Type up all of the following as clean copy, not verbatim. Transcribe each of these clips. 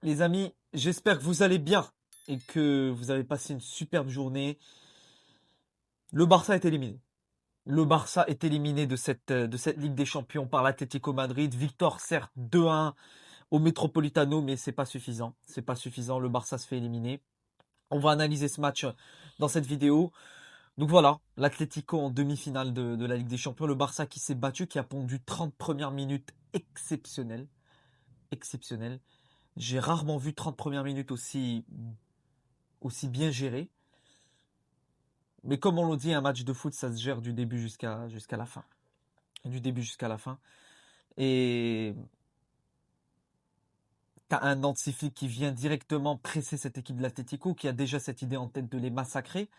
Les amis, j'espère que vous allez bien et que vous avez passé une superbe journée. Le Barça est éliminé. Le Barça est éliminé de cette Ligue des Champions par l'Atlético Madrid. Victoire certes 2-1 au Metropolitano, mais c'est pas suffisant. C'est pas suffisant. Le Barça se fait éliminer. On va analyser ce match dans cette vidéo. Donc voilà, l'Atlético en demi-finale de la Ligue des Champions. Le Barça qui s'est battu, qui a pondu 30 premières minutes exceptionnelles. Exceptionnelles. J'ai rarement vu 30 premières minutes aussi bien gérées. Mais comme on l'a dit, un match de foot, ça se gère du début jusqu'à la fin. Du début jusqu'à la fin. Et t'as un Nancy Flick qui vient directement presser cette équipe de l'Atlético, qui a déjà cette idée en tête de les massacrer.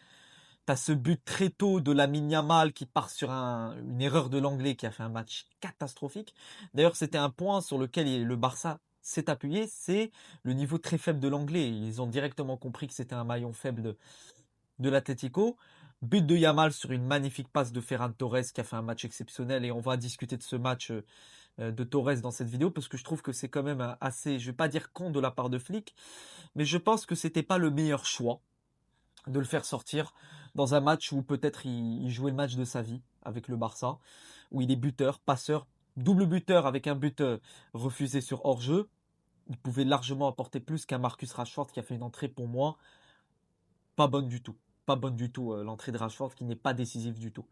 T'as ce but très tôt de Lamine Yamal qui part sur une erreur de l'Anglais qui a fait un match catastrophique. D'ailleurs, c'était un point sur lequel le Barça s'est appuyé, c'est le niveau très faible de l'Anglais. Ils ont directement compris que c'était un maillon faible de l'Atlético. But de Yamal sur une magnifique passe de Ferran Torres qui a fait un match exceptionnel et on va discuter de ce match de Torres dans cette vidéo parce que je trouve que c'est quand même assez, je vais pas dire con de la part de Flick, mais je pense que c'était pas le meilleur choix de le faire sortir dans un match où peut-être il jouait le match de sa vie avec le Barça, où il est buteur, passeur, double buteur avec un but refusé sur hors-jeu. Il pouvait largement apporter plus qu'un Marcus Rashford qui a fait une entrée pour moi pas bonne du tout. Pas bonne du tout, l'entrée de Rashford qui n'est pas décisive du tout.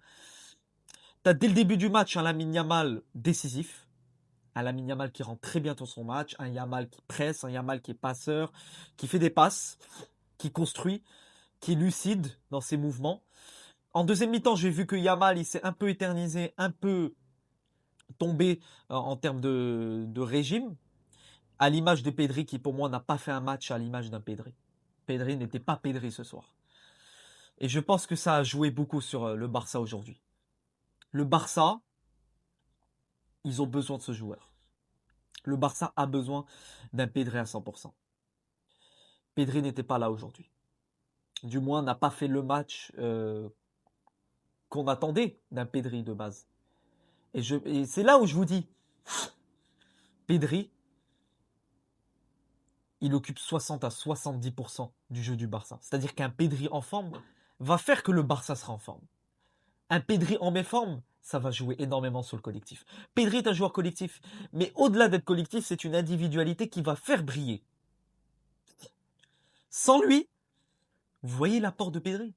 T'as dès le début du match un Lamine Yamal décisif. Un Lamine Yamal qui rend très bien dans son match. Un Yamal qui presse, un Yamal qui est passeur, qui fait des passes, qui construit, qui est lucide dans ses mouvements. En deuxième mi-temps, j'ai vu que Yamal il s'est un peu éternisé, un peu tombé en termes de régime. À l'image de Pedri qui pour moi n'a pas fait un match à l'image d'un Pedri. Pedri n'était pas Pedri ce soir. Et je pense que ça a joué beaucoup sur le Barça aujourd'hui. Le Barça, ils ont besoin de ce joueur. Le Barça a besoin d'un Pedri à 100%. Pedri n'était pas là aujourd'hui. Du moins, n'a pas fait le match qu'on attendait d'un Pedri de base. Et c'est là où je vous dis, Pedri, il occupe 60 à 70% du jeu du Barça. C'est-à-dire qu'un Pedri en forme va faire que le Barça sera en forme. Un Pedri en méforme, ça va jouer énormément sur le collectif. Pedri est un joueur collectif, mais au-delà d'être collectif, c'est une individualité qui va faire briller. Sans lui, vous voyez l'apport de Pedri.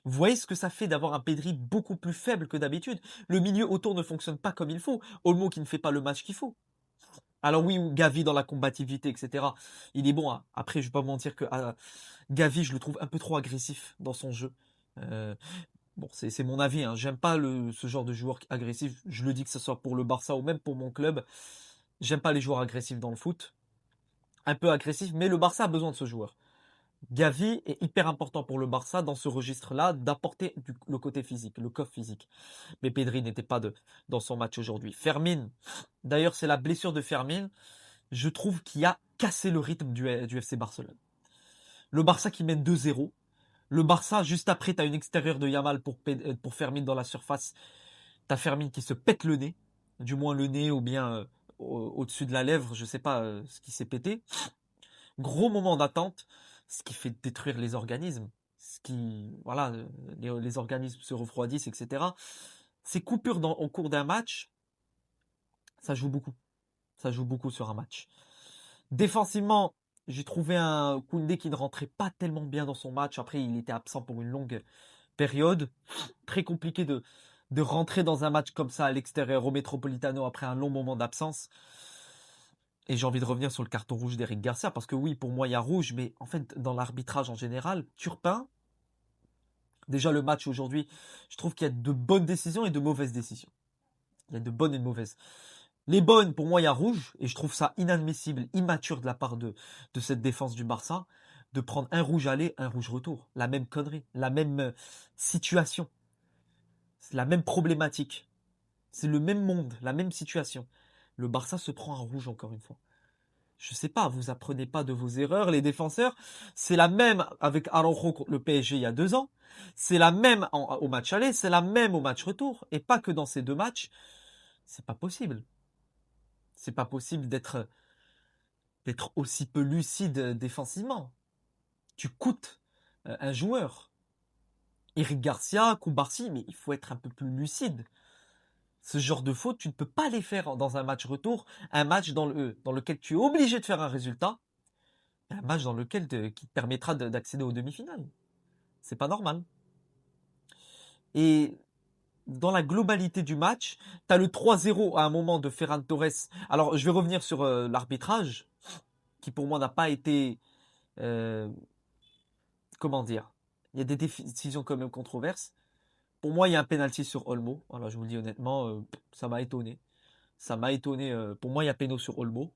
Vous voyez ce que ça fait d'avoir un Pedri beaucoup plus faible que d'habitude. Le milieu autour ne fonctionne pas comme il faut. Olmo qui ne fait pas le match qu'il faut. Alors oui, Gavi dans la combativité, etc. Il est bon. Hein. Après, je vais pas mentir que Gavi, je le trouve un peu trop agressif dans son jeu. Euh, Bon, c'est mon avis. Hein. J'aime pas ce genre de joueur agressif. Je le dis que ce soit pour le Barça ou même pour mon club. J'aime pas les joueurs agressifs dans le foot. Un peu agressif, mais le Barça a besoin de ce joueur. Gavi est hyper important pour le Barça dans ce registre-là d'apporter le côté physique, le coffre physique. Mais Pedri n'était pas dans son match aujourd'hui. Fermin, d'ailleurs c'est la blessure de Fermin, je trouve qu'il a cassé le rythme du FC Barcelone. Le Barça qui mène 2-0. Le Barça, juste après, tu as une extérieure de Yamal pour Fermin dans la surface. Tu as Fermin qui se pète le nez, du moins le nez ou bien au-dessus de la lèvre, je sais pas ce qui s'est pété. Gros moment d'attente, ce qui fait détruire les organismes, ce qui, voilà, les organismes se refroidissent, etc. Ces coupures au cours d'un match, ça joue beaucoup. Ça joue beaucoup sur un match. Défensivement, j'ai trouvé un Koundé qui ne rentrait pas tellement bien dans son match. Après, il était absent pour une longue période. Très compliqué de rentrer dans un match comme ça à l'extérieur au Metropolitano après un long moment d'absence. Et j'ai envie de revenir sur le carton rouge d'Eric Garcia, parce que oui, pour moi, il y a rouge, mais en fait, dans l'arbitrage en général, Turpin, déjà le match aujourd'hui, je trouve qu'il y a de bonnes décisions et de mauvaises décisions. Il y a de bonnes et de mauvaises. Les bonnes, pour moi, il y a rouge, et je trouve ça inadmissible, immature de la part de cette défense du Barça, de prendre un rouge aller, un rouge retour. La même connerie, la même situation, c'est la même problématique. C'est le même monde, la même situation. Le Barça se prend un rouge encore une fois. Je sais pas, vous apprenez pas de vos erreurs, les défenseurs. C'est la même avec Araujo contre le PSG il y a 2 ans. C'est la même au match aller, c'est la même au match retour. Et pas que dans ces deux matchs. C'est pas possible. C'est pas possible d'être d'être aussi peu lucide défensivement. Tu coûtes un joueur. Eric Garcia, Koubarsi, mais il faut être un peu plus lucide. Ce genre de faute, tu ne peux pas les faire dans un match retour, un match dans lequel tu es obligé de faire un résultat, un match dans lequel qui te permettra d'accéder aux demi-finales. C'est pas normal. Et dans la globalité du match, tu as le 3-0 à un moment de Ferran Torres. Alors, je vais revenir sur l'arbitrage, qui pour moi n'a pas été... euh, comment dire? Il y a des décisions quand même controverses. Pour moi, il y a un penalty sur Olmo. Voilà, je vous le dis honnêtement, ça m'a étonné. Ça m'a étonné. Pour moi, il y a péno sur Olmo.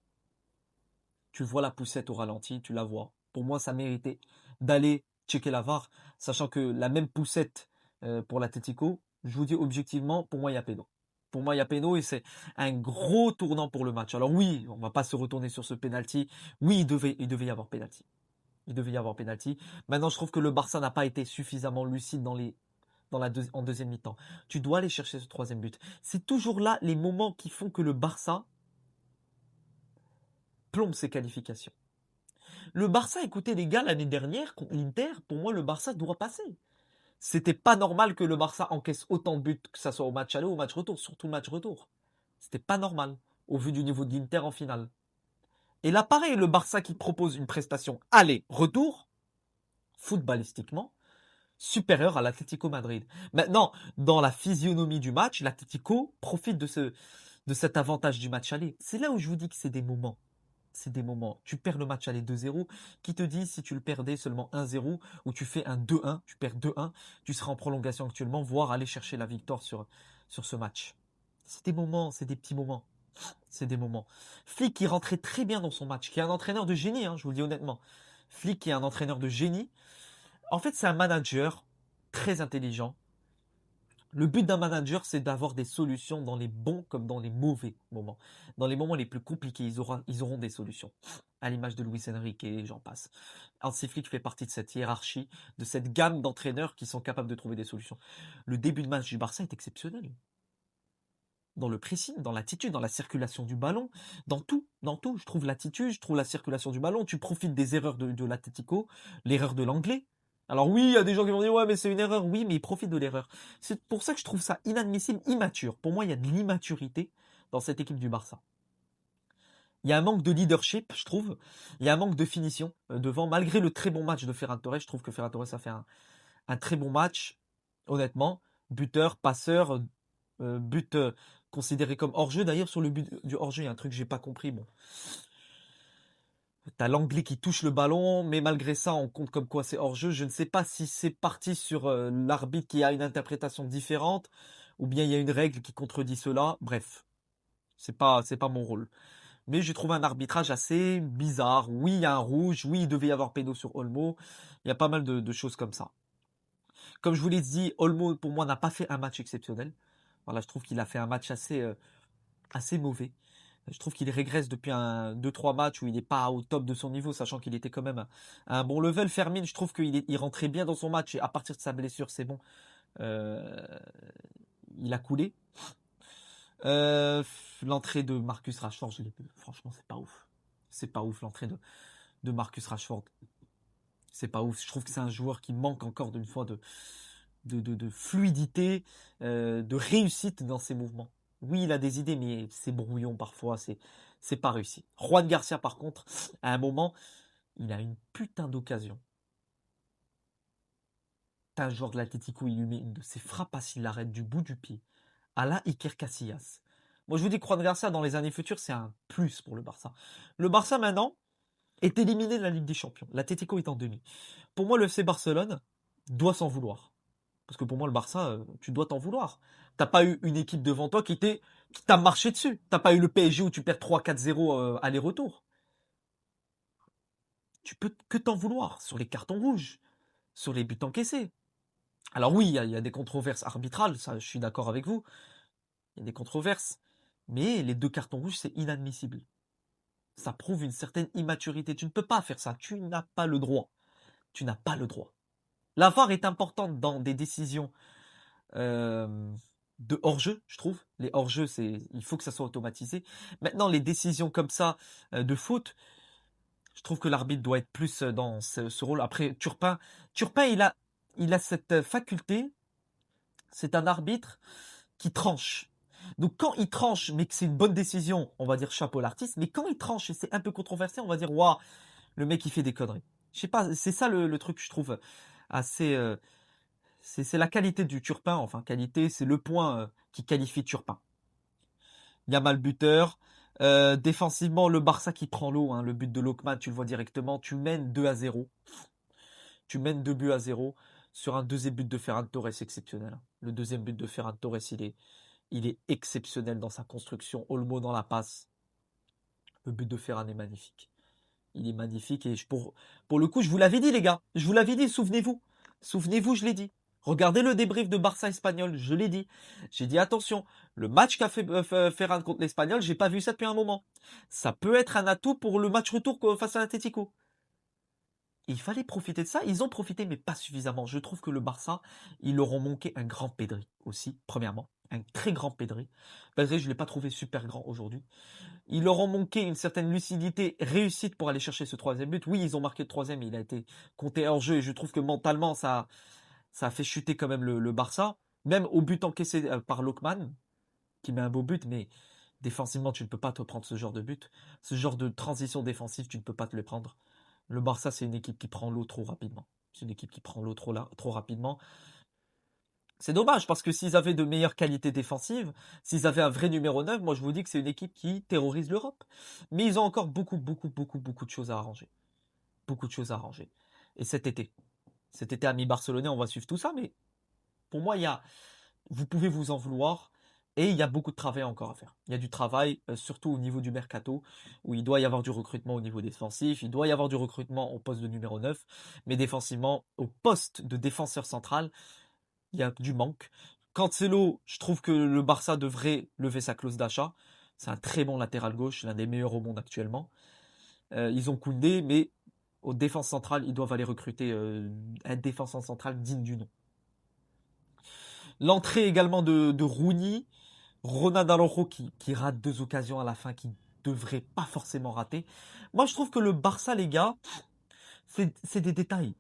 Tu vois la poussette au ralenti, tu la vois. Pour moi, ça méritait d'aller checker la VAR, sachant que la même poussette pour l'Atlético, je vous dis objectivement, pour moi, il y a péno. Pour moi, il y a péno et c'est un gros tournant pour le match. Alors oui, on va pas se retourner sur ce penalty. Oui, il devait y avoir penalty. Il devait y avoir penalty. Maintenant, je trouve que le Barça n'a pas été suffisamment lucide en deuxième mi-temps. Tu dois aller chercher ce troisième but. C'est toujours là les moments qui font que le Barça plombe ses qualifications. Le Barça, écoutez les gars, l'année dernière, contre l'Inter, pour moi, le Barça doit passer. C'était pas normal que le Barça encaisse autant de buts, que ce soit au match aller ou au match retour, surtout le match retour. C'était pas normal, au vu du niveau de l'Inter en finale. Et là, pareil, le Barça qui propose une prestation aller-retour, footballistiquement, supérieure à l'Atlético Madrid. Maintenant, dans la physionomie du match, l'Atlético profite de cet avantage du match aller. C'est là où je vous dis que c'est des moments. C'est des moments. Tu perds le match aller 2-0. Qui te dit si tu le perdais seulement 1-0 ou tu fais un 2-1, tu perds 2-1, tu seras en prolongation actuellement, voire aller chercher la victoire sur ce match. C'est des moments, c'est des petits moments. C'est des moments. Flick qui rentrait très bien dans son match, qui est un entraîneur de génie, je vous le dis honnêtement. Flick qui est un entraîneur de génie. En fait, c'est un manager très intelligent. Le but d'un manager, c'est d'avoir des solutions dans les bons comme dans les mauvais moments. Dans les moments les plus compliqués, ils auront des solutions. À l'image de Luis Enrique et j'en passe. Hansi Flick fait partie de cette hiérarchie, de cette gamme d'entraîneurs qui sont capables de trouver des solutions. Le début de match du Barça est exceptionnel. Dans le pressing, dans l'attitude, dans la circulation du ballon, dans tout, dans tout. Je trouve l'attitude, je trouve la circulation du ballon. Tu profites des erreurs de l'Atlético, l'erreur de l'anglais. Alors oui, il y a des gens qui vont dire ouais mais c'est une erreur. Oui, mais ils profitent de l'erreur. C'est pour ça que je trouve ça inadmissible, immature. Pour moi, il y a de l'immaturité dans cette équipe du Barça. Il y a un manque de leadership, je trouve. Il y a un manque de finition devant. Malgré le très bon match de Ferran Torres, je trouve que Ferran Torres a fait un très bon match, honnêtement. Buteur, passeur, but considéré comme hors-jeu. D'ailleurs, sur le but du hors-jeu, il y a un truc que j'ai pas compris. Bon, t'as l'anglais qui touche le ballon, mais malgré ça, on compte comme quoi c'est hors-jeu. Je ne sais pas si c'est parti sur l'arbitre qui a une interprétation différente, ou bien il y a une règle qui contredit cela. Bref, c'est pas mon rôle. Mais j'ai trouvé un arbitrage assez bizarre. Oui, il y a un rouge. Oui, il devait y avoir péno sur Olmo. Il y a pas mal de choses comme ça. Comme je vous l'ai dit, Olmo, pour moi, n'a pas fait un match exceptionnel. Voilà, je trouve qu'il a fait un match assez mauvais. Je trouve qu'il régresse depuis 2-3 matchs où il n'est pas au top de son niveau, sachant qu'il était quand même à un bon level. Fermin, je trouve qu'il rentrait bien dans son match et à partir de sa blessure, c'est bon. Euh, il a coulé. L'entrée de Marcus Rashford, franchement, c'est pas ouf. C'est pas ouf l'entrée de Marcus Rashford. C'est pas ouf. Je trouve que c'est un joueur qui manque encore d'une fois de fluidité, de réussite dans ses mouvements. Oui, il a des idées, mais c'est brouillon parfois, c'est pas réussi. Juan Garcia, par contre, à un moment, il a une putain d'occasion. T'as un joueur de l'Atlético, il lui met une de ses frappes s'il l'arrête du bout du pied. À la Iker Casillas. Moi, je vous dis que Juan Garcia, dans les années futures, c'est un plus pour le Barça. Le Barça, maintenant, est éliminé de la Ligue des Champions. L'Atlético est en demi. Pour moi, le FC Barcelone doit s'en vouloir. Parce que pour moi, le Barça, tu dois t'en vouloir. T'as pas eu une équipe devant toi qui t'a marché dessus. T'as pas eu le PSG où tu perds 3-4-0 aller-retour. Tu peux que t'en vouloir sur les cartons rouges, sur les buts encaissés. Alors oui, il y a des controverses arbitrales, ça, je suis d'accord avec vous. Il y a des controverses. Mais les deux cartons rouges, c'est inadmissible. Ça prouve une certaine immaturité. Tu ne peux pas faire ça. Tu n'as pas le droit. Tu n'as pas le droit. La VAR est importante dans des décisions de hors-jeu, je trouve. Les hors-jeux, il faut que ça soit automatisé. Maintenant, les décisions comme ça de faute, Je trouve que l'arbitre doit être plus dans ce rôle. Après, Turpin, il a cette faculté. C'est un arbitre qui tranche. Donc quand il tranche, mais que c'est une bonne décision, on va dire chapeau à l'artiste. Mais quand il tranche et c'est un peu controversé, on va dire waouh, le mec il fait des conneries. Je sais pas, c'est ça le truc que je trouve assez. C'est la qualité du Turpin. Enfin, qualité, c'est le point qui qualifie Turpin. Yamal buteur. Défensivement, le Barça qui prend l'eau. Hein, le but de Lokman, tu le vois directement. Tu mènes 2-0. Tu mènes 2 buts à 0 sur un deuxième but de Ferran Torres exceptionnel. Le deuxième but de Ferran Torres, il est exceptionnel dans sa construction. Olmo dans la passe. Le but de Ferran est magnifique. Il est magnifique et pour le coup, je vous l'avais dit les gars. Je vous l'avais dit, souvenez-vous. Souvenez-vous, je l'ai dit. Regardez le débrief de Barça Espagnol, je l'ai dit. J'ai dit attention, le match qu'a fait Ferran contre l'Espagnol, j'ai pas vu ça depuis un moment. Ça peut être un atout pour le match retour face à l'Atlético. Il fallait profiter de ça. Ils ont profité, mais pas suffisamment. Je trouve que le Barça, ils leur ont manqué un grand Pedri aussi, premièrement. Un très grand Pedri. Pedri, je ne l'ai pas trouvé super grand aujourd'hui. Ils leur ont manqué une certaine lucidité, réussite pour aller chercher ce troisième but. Oui, ils ont marqué le troisième, il a été compté hors jeu et je trouve que mentalement, ça a fait chuter quand même le Barça. Même au but encaissé par Lokman, qui met un beau but, mais défensivement, tu ne peux pas te prendre ce genre de but. Ce genre de transition défensive, tu ne peux pas te le prendre. Le Barça, c'est une équipe qui prend l'eau trop rapidement. C'est une équipe qui prend l'eau trop rapidement. C'est dommage parce que s'ils avaient de meilleures qualités défensives, s'ils avaient un vrai numéro 9, moi je vous dis que c'est une équipe qui terrorise l'Europe. Mais ils ont encore beaucoup de choses à arranger. Beaucoup de choses à arranger. Et cet été amis barcelonais, on va suivre tout ça, mais pour moi, vous pouvez vous en vouloir et il y a beaucoup de travail encore à faire. Il y a du travail, surtout au niveau du mercato, où il doit y avoir du recrutement au niveau défensif, il doit y avoir du recrutement au poste de numéro 9, mais défensivement, au poste de défenseur central, il y a du manque. Cancelo, je trouve que le Barça devrait lever sa clause d'achat. C'est un très bon latéral gauche, l'un des meilleurs au monde actuellement. Ils ont Koundé, mais aux défenses centrales, ils doivent aller recruter un défenseur central digne du nom. L'entrée également de Rooney, Ronald Araujo qui rate 2 occasions à la fin, qui devrait pas forcément rater. Moi, je trouve que le Barça, les gars, c'est des détails.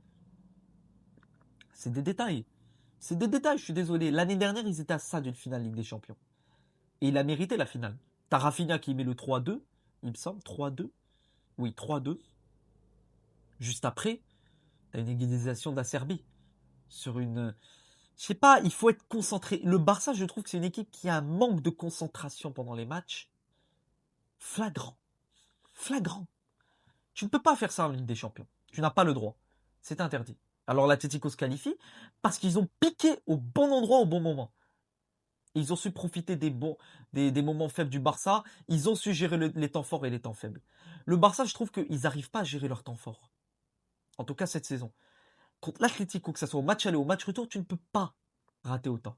C'est des détails. C'est des détails, je suis désolé. L'année dernière, ils étaient à ça d'une finale Ligue des Champions. Et il a mérité la finale. T'as Rafinha qui met le 3-2, il me semble, 3-2. Oui, 3-2. Juste après, t'as une égalisation d'Acerbi. Sur une... Je sais pas, il faut être concentré. Le Barça, je trouve que c'est une équipe qui a un manque de concentration pendant les matchs. Flagrant. Flagrant. Tu ne peux pas faire ça en Ligue des Champions. Tu n'as pas le droit. C'est interdit. Alors l'Atlético se qualifie parce qu'ils ont piqué au bon endroit au bon moment. Ils ont su profiter des moments faibles du Barça. Ils ont su gérer les temps forts et les temps faibles. Le Barça, je trouve qu'ils n'arrivent pas à gérer leurs temps forts. En tout cas, cette saison. Contre l'Atlético, que ce soit au match aller ou au match retour, tu ne peux pas rater autant.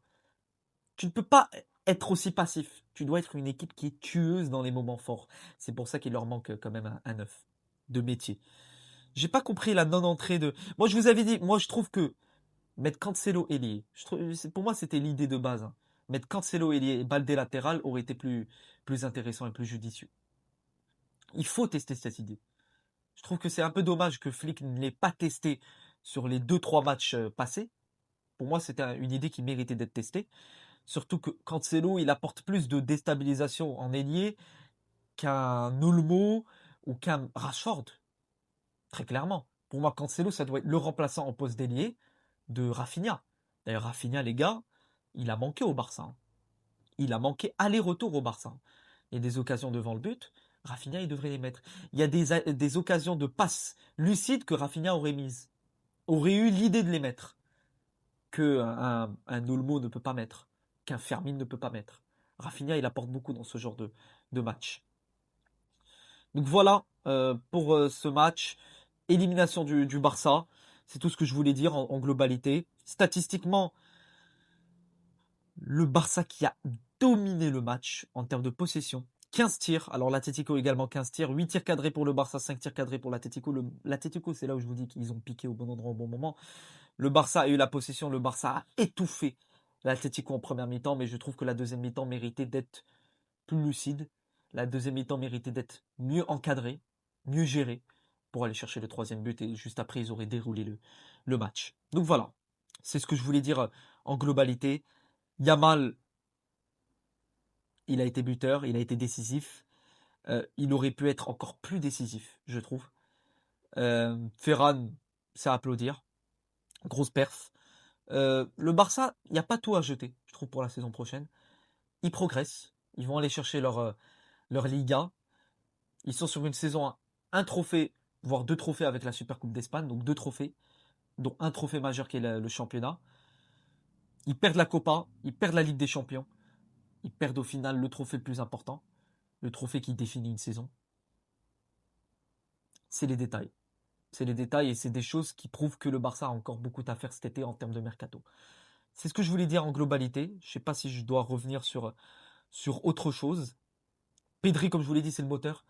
Tu ne peux pas être aussi passif. Tu dois être une équipe qui est tueuse dans les moments forts. C'est pour ça qu'il leur manque quand même un neuf de métier. J'ai pas compris la non-entrée de. Moi, je vous avais dit, moi, je trouve que mettre Cancelo ailier, pour moi, c'était l'idée de base. Hein. Mettre Cancelo ailier et Baldé latéral aurait été plus intéressant et plus judicieux. Il faut tester cette idée. Je trouve que c'est un peu dommage que Flick ne l'ait pas testé sur les 2-3 matchs passés. Pour moi, c'était une idée qui méritait d'être testée. Surtout que Cancelo, il apporte plus de déstabilisation en ailier qu'un Olmo ou qu'un Rashford. Très clairement. Pour moi, Cancelo, ça doit être le remplaçant en poste d'ailier de Rafinha. D'ailleurs, Rafinha, les gars, il a manqué au Barça. Hein. Il a manqué aller-retour au Barça. Il y a des occasions devant le but. Rafinha, il devrait les mettre. Il y a des occasions de passe lucides que Rafinha aurait mises. Aurait eu l'idée de les mettre. Que un Olmo ne peut pas mettre. Qu'un Fermin ne peut pas mettre. Rafinha, il apporte beaucoup dans ce genre de match. Donc voilà pour ce match. Élimination du Barça. C'est tout ce que je voulais dire en globalité. Statistiquement, le Barça qui a dominé le match en termes de possession. 15 tirs. Alors l'Atlético également 15 tirs. 8 tirs cadrés pour le Barça, 5 tirs cadrés pour l'Atlético. L'Atlético, c'est là où je vous dis qu'ils ont piqué au bon endroit au bon moment. Le Barça a eu la possession. Le Barça a étouffé l'Atlético en première mi-temps. Mais je trouve que la deuxième mi-temps méritait d'être plus lucide. La deuxième mi-temps méritait d'être mieux encadrée, mieux gérée. pour aller chercher le troisième but et juste après, ils auraient déroulé le match. Donc voilà, c'est ce que je voulais dire en globalité. Yamal, il a été buteur, il a été décisif. Il aurait pu être encore plus décisif, je trouve. Ferran, c'est à applaudir. Grosse perf. Le Barça, il n'y a pas tout à jeter, je trouve, pour la saison prochaine. Ils progressent. Ils vont aller chercher leur Liga. Ils sont sur une saison à un trophée, voire deux trophées avec la Supercoupe d'Espagne. Donc deux trophées, dont un trophée majeur qui est le championnat. Ils perdent la Copa, ils perdent la Ligue des Champions. Ils perdent au final le trophée le plus important. Le trophée qui définit une saison. C'est les détails. C'est les détails et c'est des choses qui prouvent que le Barça a encore beaucoup à faire cet été en termes de mercato. C'est ce que je voulais dire en globalité. Je ne sais pas si je dois revenir sur autre chose. Pedri, comme je vous l'ai dit, c'est le moteur.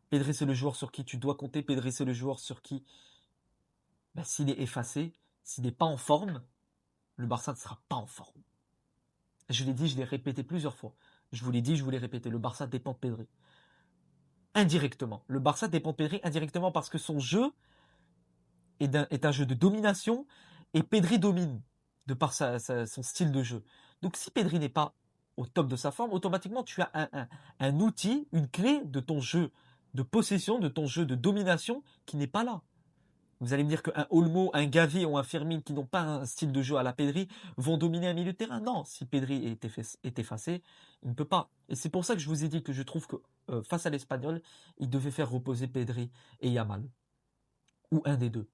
Pedri, c'est le joueur sur qui tu dois compter. Pedri, c'est le joueur sur qui, s'il est effacé, s'il n'est pas en forme, le Barça ne sera pas en forme. Je l'ai dit, je l'ai répété plusieurs fois. Je vous l'ai dit, je vous l'ai répété. Le Barça dépend de Pedri. Indirectement. Le Barça dépend de Pedri indirectement parce que son jeu est un jeu de domination et Pedri domine de par son style de jeu. Donc si Pedri n'est pas au top de sa forme, automatiquement tu as un outil, une clé de ton jeu de possession, de ton jeu de domination qui n'est pas là. Vous allez me dire qu'un Olmo, un Gavi ou un Fermin qui n'ont pas un style de jeu à la Pedri vont dominer un milieu de terrain. Non, si Pedri est effacé, il ne peut pas. Et c'est pour ça que je vous ai dit que je trouve que face à l'Espagnol, il devait faire reposer Pedri et Yamal. Ou un des deux.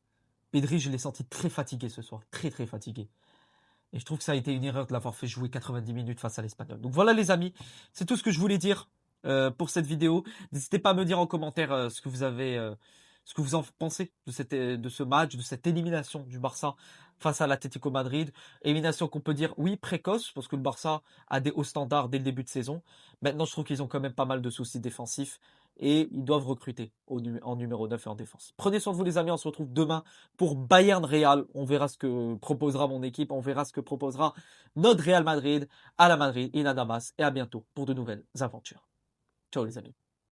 Pedri, je l'ai senti très fatigué ce soir, très très fatigué. Et je trouve que ça a été une erreur de l'avoir fait jouer 90 minutes face à l'Espagnol. Donc voilà les amis, c'est tout ce que je voulais dire pour cette vidéo. N'hésitez pas à me dire en commentaire ce que vous en pensez de ce match, de cette élimination du Barça face à l'Atlético Madrid. Élimination qu'on peut dire, oui, précoce, parce que le Barça a des hauts standards dès le début de saison. Maintenant, je trouve qu'ils ont quand même pas mal de soucis défensifs et ils doivent recruter en numéro 9 et en défense. Prenez soin de vous les amis, on se retrouve demain pour Bayern Real. On verra ce que proposera mon équipe, on verra ce que proposera notre Real Madrid à la Madrid, in Damas, et à bientôt pour de nouvelles aventures. Ciao les amis.